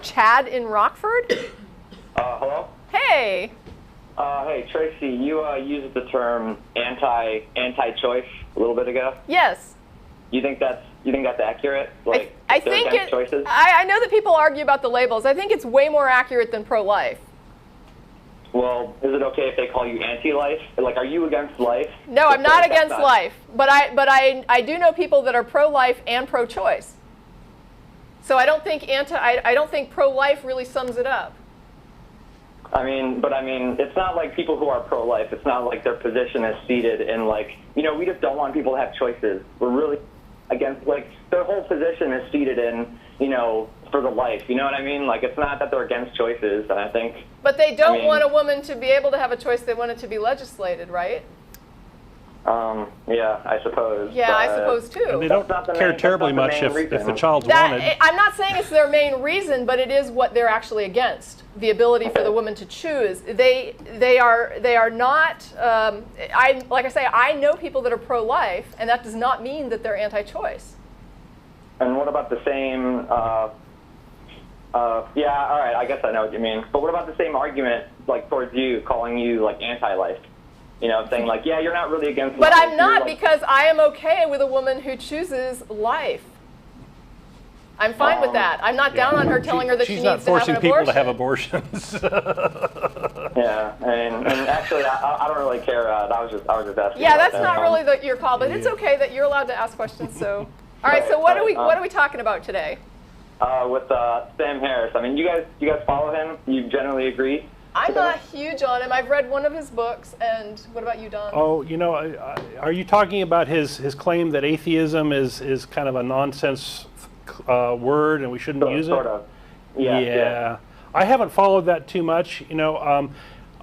Chad in Rockford. Hello? Hey. Hey, Tracy, you used the term anti-choice a little bit ago. Yes. You think that's accurate? Like, I think choices? I know that people argue about the labels. I think it's way more accurate than pro-life. Well, is it okay if they call you anti-life? Like, are you against life? No, I'm not against life, but I do know people that are pro-life and pro-choice. So I don't think pro-life really sums it up. I mean, it's not like people who are pro-life. It's not like their position is seated in like, we just don't want people to have choices. We're really against, like, their whole position is seated in, for the life. You know what I mean? Like, it's not that they're against choices, I think. But they don't want a woman to be able to have a choice. They want it to be legislated, right? Yeah, I suppose. Yeah, I suppose too. And they don't care terribly much if the child's wanted. I'm not saying it's their main reason, but it is what they're actually against. The ability for the woman to choose. They are not. Like I say, I know people that are pro-life, and that does not mean that they're anti-choice. And what about the same? Yeah, all right, I guess I know what you mean. But what about the same argument, like towards you, calling you like anti-life? Saying like, yeah, you're not really against life. But I'm not, because I am okay with a woman who chooses life. I'm fine with that. I'm not down on her telling her that she needs to have an abortion. She's not forcing people to have abortions. Yeah, and actually, I don't really care. I was just asking. Yeah, that's not really your call, but it's okay that you're allowed to ask questions. So, all right. So what are we talking about today? With Sam Harris. I mean, you guys follow him? You generally agree? I'm not huge on him. I've read one of his books. And what about you, Don? Oh, are you talking about his claim that atheism is kind of a nonsense word and we shouldn't use it? Sort of. Yeah. I haven't followed that too much.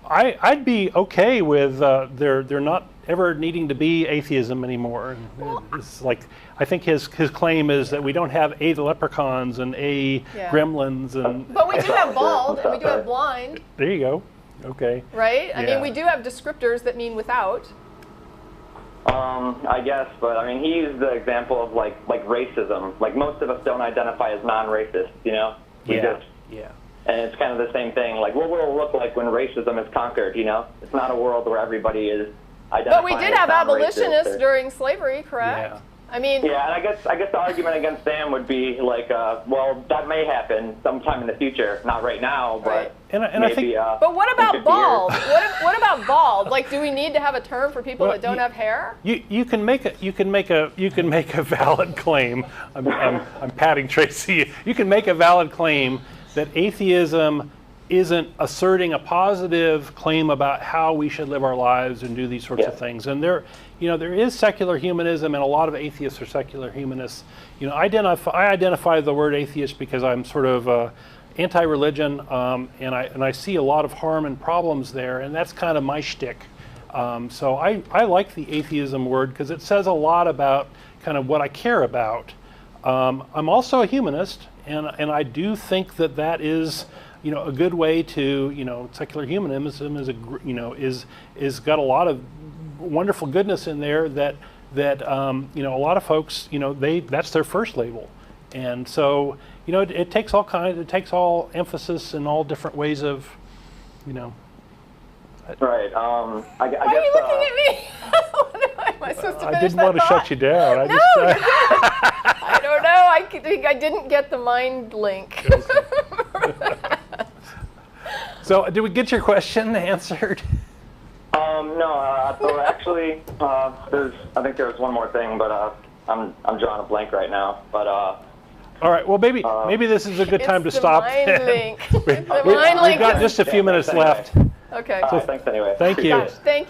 I'd be okay with there not ever needing to be atheism anymore. It's like, I think his claim is that we don't have A, the leprechauns, and gremlins, and but we do have bald and we do have blind. There you go. Okay. Right? I mean, we do have descriptors that mean without. I guess, but I mean, he used the example of like racism. Like, most of us don't identify as non-racist, And it's kind of the same thing. Like, what will it look like when racism is conquered? It's not a world where everybody is identifying. But we did have abolitionists during slavery, correct? Yeah. I mean, yeah, and I guess the argument against Sam would be like, well, that may happen sometime in the future, not right now, but and maybe. I think, but what about bald? What about bald? Like, do we need to have a term for people that don't have hair? You can make a valid claim. I'm patting Tracy. You can make a valid claim that atheism isn't asserting a positive claim about how we should live our lives and do these sorts of things. And there is secular humanism, and a lot of atheists are secular humanists. I identify the word atheist because I'm sort of anti-religion, and I see a lot of harm and problems there, and that's kind of my shtick. So I like the atheism word because it says a lot about kind of what I care about. I'm also a humanist, and I do think that is a good way to, secular humanism is got a lot of wonderful goodness in there that a lot of folks, that's their first label. And so, it takes all emphasis in all different ways of, Right. Why are you looking at me? Am I supposed to finish I didn't want to shut you down. No, I don't know. I think I didn't get the mind link. So, did we get your question answered? No. So actually, I think there was one more thing, but I'm drawing a blank right now. But all right. Well, maybe this is a good time to stop. Mind link. We've got just a few minutes left. Okay. Thanks anyway. Thank you. Gosh, thank you.